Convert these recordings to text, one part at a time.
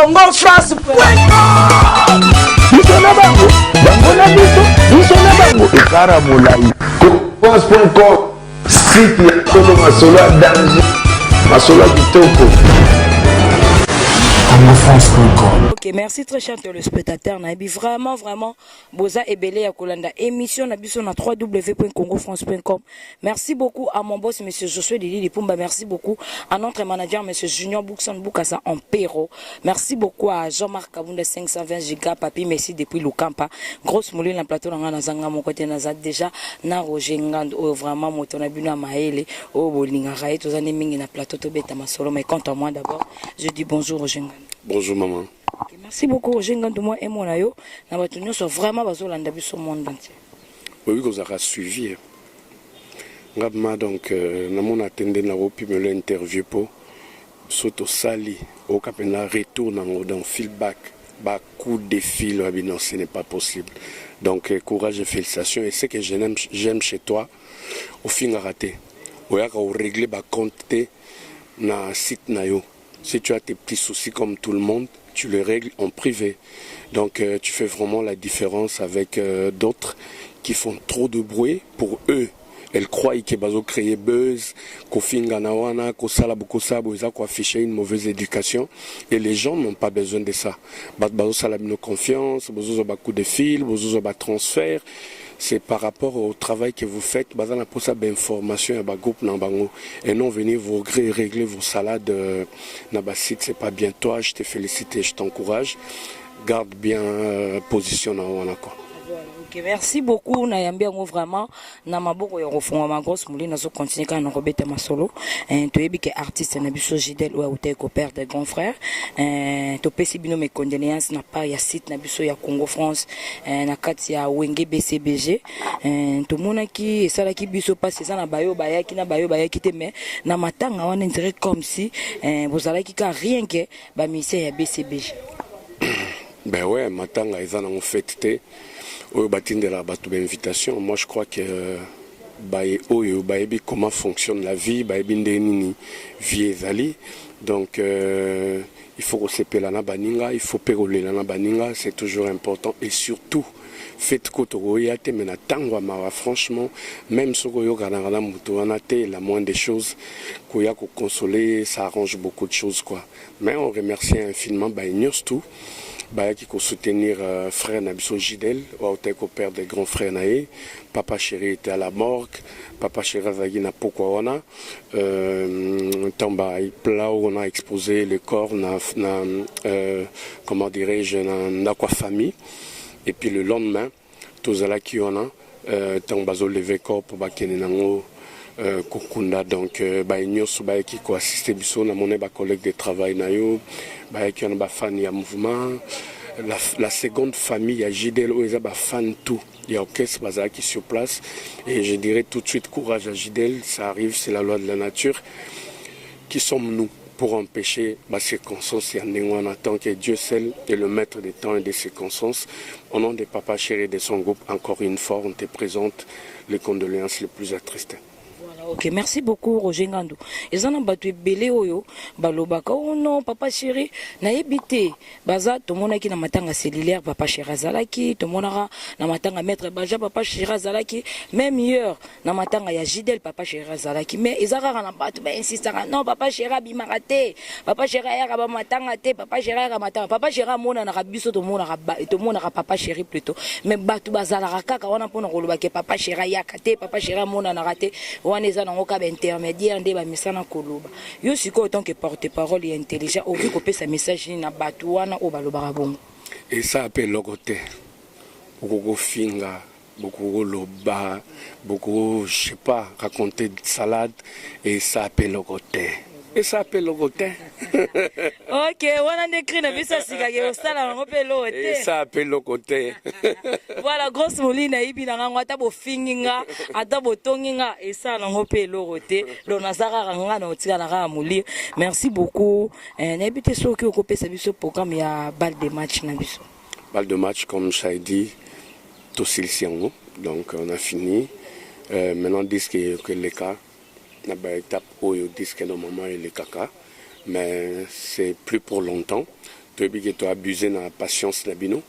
Congo France. France.com, site ya Tolo Masolo à danger, Masolo à Kitoko. Ok, merci très cher téléspectateurs. Nabi vraiment Boza et Belé à Kolanda émission na biso na www.congofrance.com. Merci beaucoup à mon boss monsieur Josué Lili Lipumba, merci beaucoup à notre manager monsieur Junior Boukson Boukassa en Péro. Merci beaucoup à Jean-Marc Kabunda 520 giga papi merci depuis Lukampa. Grosse moulin la plateau na zanga mon côté na déjà na Roger Ngando vraiment moto na bina maele o bolinga raé tous années mingi na plateau to beta masolo mais quant à moi d'abord, je dis bonjour Roger Ngando. Bonjour maman. Okay, merci beaucoup Roger Ngando moi et mon ayo na batu nyonso vraiment bazolanda biso monde entier. Oui, vous avez suivi. Ngabma donc na mon attendé na opi me l'interview pour soto sali au capena retour dans feedback ba coup de fil non ce n'est pas possible. Donc courage et félicitations et ce que j'aime chez toi au fin raté. Oyaka au régler ba compte na site na yo. Si tu as tes petits soucis comme tout le monde, tu les règles en privé. Donc tu fais vraiment la différence avec d'autres qui font trop de bruit pour eux. Elles croient qu'ils vont créer buzz, qu'on finganawana, qu'on salabu sabo, ils ont affiché une mauvaise éducation. Et les gens n'ont pas besoin de ça. Bazo salabino confiance, bazo bakou de fil, bazo ba transfert. C'est par rapport au travail que vous faites, basé pour ça d'information à groupe Nambango et non venir vous régler vos salades Nabasit, c'est pas bien toi, je te félicite et je t'encourage. Garde bien position dans quoi. Okay, merci beaucoup Nayambia vraiment na maboko ya kofunga ma grosse moulin na so continuer quand on rebeta masolo to yebi ke artiste na biso Gidel ou auteur ko père de grand frère to pesi bino mes condoléances na part ya site na biso ya Congo France na kati ya Wenge BCBG to monaki esala ki biso passe ça na bayo bayaki te mais na matanga wana dirait comme si vous allez ki ka rien que ba ministère ya BCBG. Ben ouais, matanga ezana en fait te au bâtiment de la invitation. Moi je crois que comment fonctionne la vie, vie ezali. Donc il faut receper la baninga, il faut péroler la baninga, c'est toujours important et surtout faites kotoyate mena tangwa mawa franchement même ce que kana mutuanate la moindre des choses koya ko consoler, ça arrange beaucoup de choses quoi. Mais on remercie infiniment tout qui peut soutenir frère Nabiso Gidel, ou père des grands frères Naé. Papa chéri était à la morgue, papa chéri Zagina Pokwawana. Tamba on a exposé le corps, comment dirais-je, dans quoi famille. Et puis le lendemain, tous à la Kiona, Tambazo levé corps pour Bakenenango. Kokunda donc nyos qui ko assister biso na mon collègue de travail na yo qui on ba fan ya mouvement la seconde famille ya Gidel oza ba fan tout il y a orchestre bazar qui sur place et je dirais tout de suite courage à Gidel, ça arrive, c'est la loi de la nature. Qui sommes-nous pour empêcher les circonstances en tant que Dieu seul est le maître des temps et des circonstances. Au nom de Papa Chéri de son groupe, encore une fois, on te présente les condoléances les plus attristées. Ok, merci beaucoup Roger Ngando. Ils ont battu belé oyo, balobaka oh non papa chéri, na yebité. Baza to monaki na matanga cellulaire papa chéri zalaki, to monara na matanga maître Baja papa chéri zalaki, même hier na matanga ya Gidel papa chéri zalaki. Mais ils ara na battu ba insistera non papa chéri bimarate, papa chéri ya ba matanga te, papa chéri ya matanga, papa chéri mona na rabiso to monara papa chéri plutôt. Mais battu bazala kaka wana pona koloba ke papa chéri ya kate, papa chéri mona na raté. Eza na ngoka intermédiaire nde ba misana koloba yo siko autant que porte-parole et intelligent oki kopesa message na batu wana o balobaka bongo et ça appelle logote beaucoup finga beaucoup loba beaucoup je sais pas raconter de salade et ça appelle logote. Et ça appelle logote. Ok, on a écrit na bisa sika ke osala ngo pe logote. Et ça appelle logote. Voilà, grosse molina ibi na ngwa ta bo finginga, ata bo tonginga et ça ngo pe logote. Lo nazara nga na otika na ga moli. Merci beaucoup. Na ibite so ki okopesa biso programme ya balle de match na biso. Balle de match comme ça a dit Tosilsiango. Donc on a fini. Maintenant disque que les cas na étape où ils disent que normalement il est caca mais c'est plus pour longtemps tu as abusé de la patience Nabino,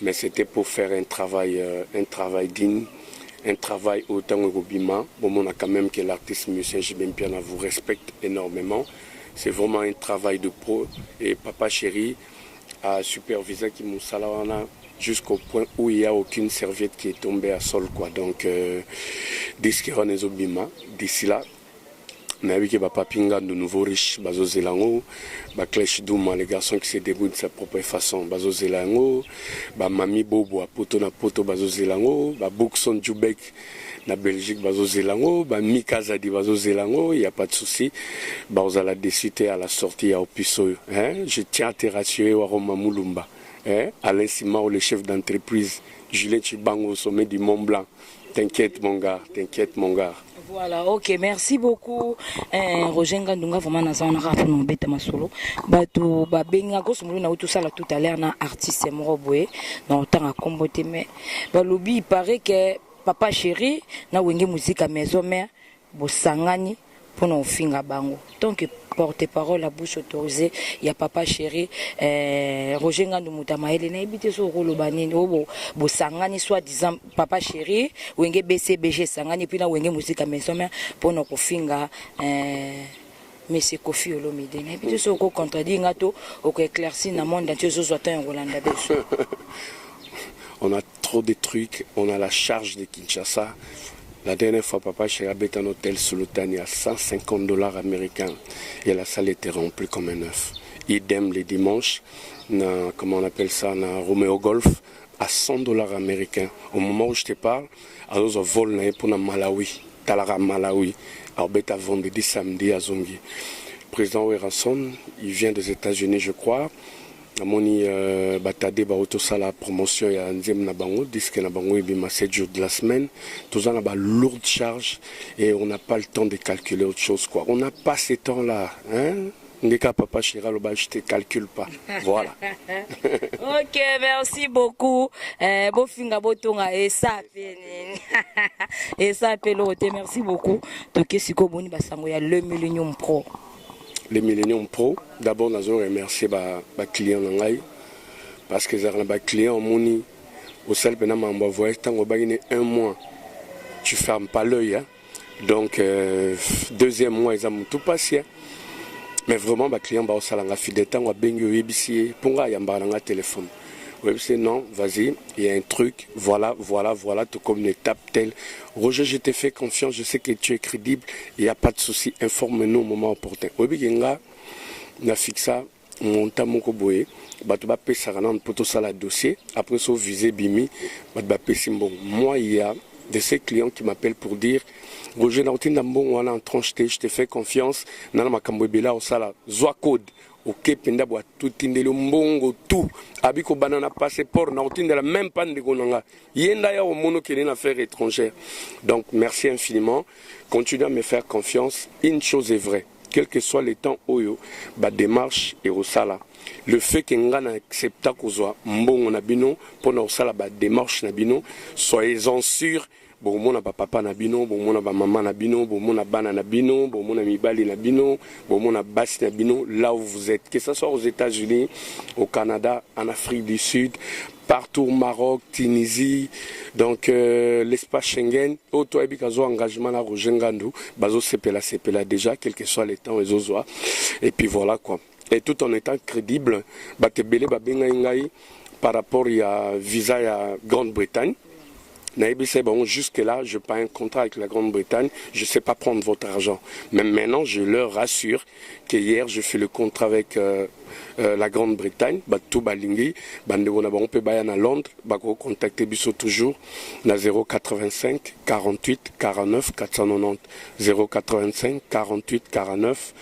mais c'était pour faire un travail digne, un travail autant au Bima. Bon, on a quand même que l'artiste musicien Jibem Piana vous respecte énormément. C'est vraiment un travail de pro. Et Papa Chéri a supervisé qui Moussalawana jusqu'au point où il n'y a aucune serviette qui est tombée à sol, quoi. Donc, d'ici là, mais avec Papa Pinga de nouveau riche, Bazo Zelango, Clèche Douma, les garçons qui se débrouillent de sa propre façon, Bazo Zelango, Mami Bobo, Poto na Poto, Bazo Zelango, Boukson Djoubek, na Belgique, Bazo Zelango, Mika Zadi, Bazo Zelango, il n'y a pas de souci. Vous allez décider à la sortie au Pisso. Je tiens à te rassurer, Waroma Moulumba. Alain Simao, le chef d'entreprise, Julien Chibango au sommet du Mont Blanc. T'inquiète, mon gars, t'inquiète, mon gars. Voilà, ok, merci beaucoup. Roger Ngandunga, vraiment, nous avons rappelé nos bêtes masolo. Bato, babenga, gosse, nous avons tout ça là tout à l'heure, na artiste moroboué, dans le temps à comboter, mais, balobi, il paraît que Papa Chéri, na wenge musique à maison mère, bosangani, pour nous finga bango. Donc, porte-parole, la bouche autorisée, il y a Papa Chéri, Roger Ngandumuta Maëlle, n'a habité sur Rolo Banini, bo sangani, soit disant Papa Chéri, wenge BCBG sangani, puis na wenge musique à maison mère, pour nous finga, Monsieur Kofi Olomide. N'a habité sur le contredit, ngato, au éclairci, dans le monde entier, en Rolanda Besso. On a trop de trucs, on a la charge de Kinshasa. La dernière fois, Papa Chéri habite un hôtel Sultani à $150 américains et la salle était remplie comme un œuf. Idem les dimanches, comment on appelle ça, na Romeo Golf à $100 américains. Au moment où je te parle, alors on vole pour la Malawi, Talara Malawi, alors bête vendredi samedi à Zongi. Président Werrason, il vient des États-Unis, je crois. Amoni batade ba autosala promotion ya nzem na bango disque na bango ebima 7 jours de la semaine tout ça na ba lourde charge et on n'a pas le temps de calculer autre chose, quoi. On n'a pas ce temps là, hein. Ndeka Papa Chéri loba, je te calcule pas. Voilà. Ok, merci beaucoup. Bofinga botonga et ça penine. Et ça pelote, merci beaucoup. Donc siko boni basango ya le Millennium Pro. Les Millennium Pro, d'abord nous avons remercié les clients parce que les clients ont au sel de m'envoyer tant un mois, tu fermes pas l'œil, hein? Donc deuxième mois ils ont tout passé, mais vraiment les clients ont salanga fidèle tant on bengi ABC pour nga yamba téléphone. C'est non, vas-y, il y a un truc, voilà, tout comme une étape telle. Roger, je t'ai fait confiance, je sais que tu es crédible, il n'y a pas de souci, informe-nous au moment opportun. Oui, na fixa, mon tamoko boye, batuba pe sarana poto sala dossier, après ça visé bimi, batuba pe simbo. Moi, il y a de ces clients qui m'appellent pour dire, Roger, on a en tranche, je t'ai fait confiance, nana makambwebela au sala, zoa code. Ok, penda boa tout indele mbongo tout abiko banana passeport na otindela même pas ndeko nanga yenda ya omono kene na affaires étrangères. Donc merci infiniment, continuez à me faire confiance. Une chose est vraie, quel que soit les temps oyo ba démarche et au sala, le fait que nga na accepta kozwa mbongo na bino pour na osala ba démarche na bino, soyez-en sûrs. Bon, mon papa na bino, bon mon maman na bino, bon mon bana na bino, bon mon mibali na bino, bon mon basi na bino, là où vous êtes, que ce soit aux États-Unis, au Canada, en Afrique du Sud, partout au Maroc, Tunisie, donc l'espace Schengen, auto ebikazo engagement na Roger Ngandou, bazo sepela déjà, quel que soit les temps et zozoa, et puis voilà quoi. Et tout en étant crédible, batebele babenga ngai par rapport à visa à Grande-Bretagne. Bon, jusque-là, je pas un contrat avec la Grande-Bretagne, je ne sais pas prendre votre argent. Mais maintenant, je leur rassure que hier, je fais le contrat avec la Grande-Bretagne, tout balingi, on peut bailler à Londres, contacter Bisso toujours, na 085 48 49 490, 085 48 49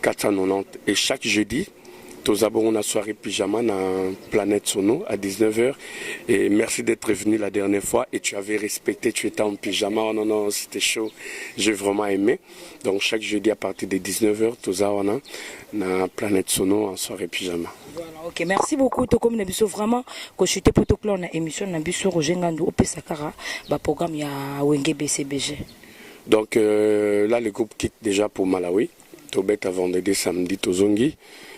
490. Et chaque jeudi, nous avons une soirée pyjama dans Planète Sono à 19h. Et merci d'être venu la dernière fois. Et tu avais respecté, tu étais en pyjama. Oh non, c'était chaud. J'ai vraiment aimé. Donc chaque jeudi à partir de 19h, nous avons dans Planète Sono en soirée pyjama. Voilà, ok. Merci beaucoup. Tout comme nous vraiment, quand je suis pour tout clore dans l'émission, nous avons Roger Ngandou au Pesakara, le programme il y a Wenge BCBG. Donc là, le groupe quitte déjà pour Malawi. Tobet à vendredi, samedi, Tozongi.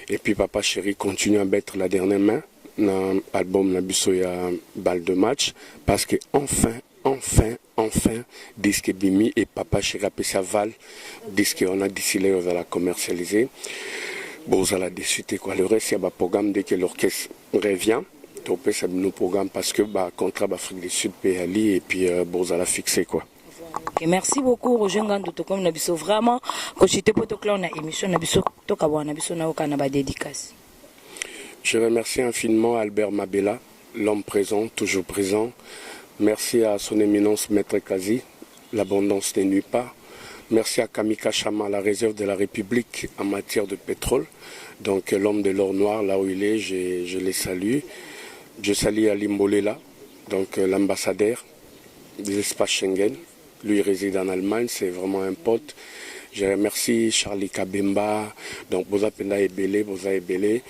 Et puis Papa Chéri continue à mettre la dernière main dans l'album Nabiso ya balle de match parce que enfin disque Bimi et Papa Chéri a sa val disque on a décidé on va la commercialiser. Bon, ça l'a décidé quoi. Le reste il y a un programme dès que l'orchestre revient. On peut ça nos programmes parce que contrat d'Afrique du Sud peut aller et puis bon ça l'a fixé quoi. Okay, merci beaucoup Roger Ngandou to comme Nabiso vraiment quand j'étais pour toi on a émission Nabiso to kawa Nabiso na okana ba dédicace. Je remercie infiniment Albert Mabella, l'homme présent, toujours présent. Merci à son éminence Maître Kazi, l'abondance ne nuit pas. Merci à Kamika Chama, la réserve de la République en matière de pétrole. Donc l'homme de l'or noir, là où il est, je les salue. Je salue Ali Mbolela, donc l'ambassadeur des espaces Schengen. Lui réside en Allemagne, c'est vraiment un pote. Je remercie Charlie Kabemba, donc Boza Penda Ebele, Boza Ebele.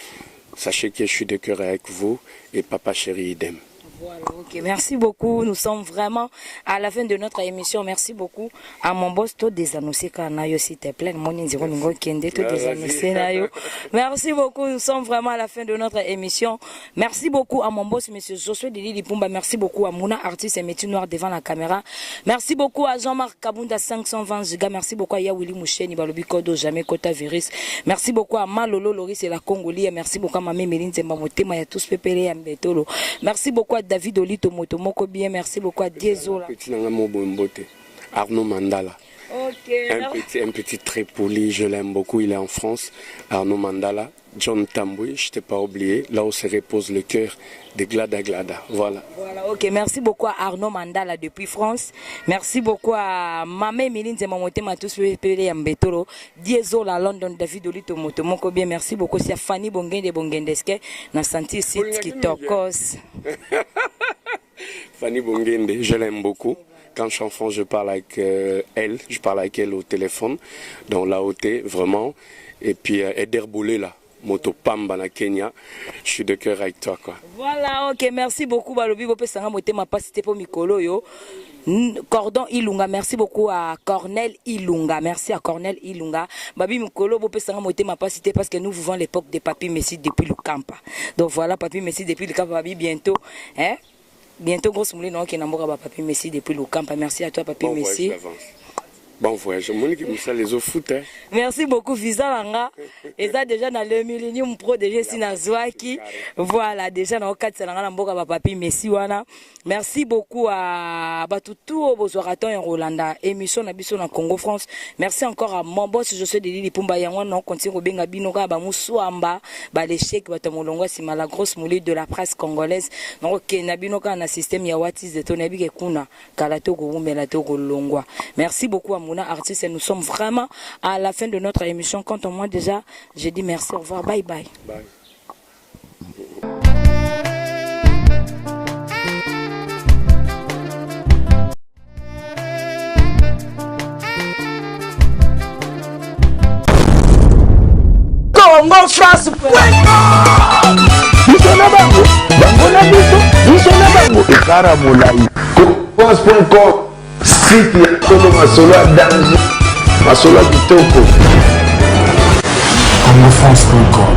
Sachez que je suis de cœur avec vous et Papa Chéri idem. Voilà, ok, merci beaucoup. Nous sommes vraiment à la fin de notre émission. Merci beaucoup à mon boss, tout désannoncé Kanayo, s'il te plaît. Merci beaucoup. Nous sommes vraiment à la fin de notre émission. Merci beaucoup à mon boss, monsieur Josué Dili Lipumba. Merci beaucoup à Mouna, artiste et métier noir devant la caméra. Merci beaucoup à Jean-Marc Kabunda, 520 gigas. Merci beaucoup à Yawili Moucheni, Balobi Kodo, Jamais Kota Virus. Merci beaucoup à Malolo Loris et la Congolienne. Merci beaucoup à Mamé Méline Zembamotema et à tous Pépélé et Mbetolo. Merci beaucoup à David Olito Motomoko bien, merci beaucoup à Diesola. Arnaud Mandala. Okay, un petit très poli, je l'aime beaucoup, il est en France. Arnaud Mandala, John Tamboui, je t'ai pas oublié, là où se repose le cœur de Glada Glada. Voilà. Voilà, ok, merci beaucoup à Arnaud Mandala depuis France. Merci beaucoup à Mamé Méline Zemamote Matus Pele Mbetolo, Diesola London, David Olito Motomoko bien, merci beaucoup aussi à Fanny Bongende Bongendeske, na senti site qui tokos. Fanny Bongende, je l'aime beaucoup. Quand je suis enfant, je parle avec elle au téléphone, dans l'AOT, vraiment. Et puis Eder Boulé, là, Moto Pamba, na Kenya, je suis de cœur avec toi, quoi. Voilà, ok, merci beaucoup, Balobi, Bopé Sanga Moté, ma pas cité pour Mikolo, yo. Cordon Ilunga, merci beaucoup à Cornel Ilunga, merci à Cornel Ilunga. Babi Mikolo, Bopé Sanga Moté, ma pas cité parce que nous vivons l'époque de Papi Messi depuis le Campa. Donc voilà, Papi Messi depuis le Campa, Babi, bientôt, hein? Bientôt, grosse moulin, non, qui n'a pas Papi Messi depuis le camp. Merci à toi, Papi Messi. Bon voyage, les eaux foot. Merci beaucoup, Visa Langa. Et ça, déjà, dans le Millennium Pro, déjà, si Nazouaki. Voilà, déjà, dans le cadre de Papi Messi, wana. Merci beaucoup à Batoutou, Bozoraton et Rolanda. Émission Nabiso dans Congo France. Merci encore à mon boss, je suis de Lili Pumba Yangon, non, continue au Benga Binoga, Bamoussouamba, Baléchek, Batamolonga, Sima, la grosse moulée de la presse congolaise. Donc, ok, Nabinoka, un système Yawatis de Tonabi Kuna, Kalato Goumelato Golongwa. Merci beaucoup à Mouna Artiste et nous sommes vraiment à la fin de notre émission. Quant à moi, déjà, j'ai dit merci, au revoir, bye bye. Bye. Congo France. Biso na bango, bango na biso na bango. Ekara molai. France.com, site ya Tolo Masolo à danger. Masolo kitoko. CongoFrance.com.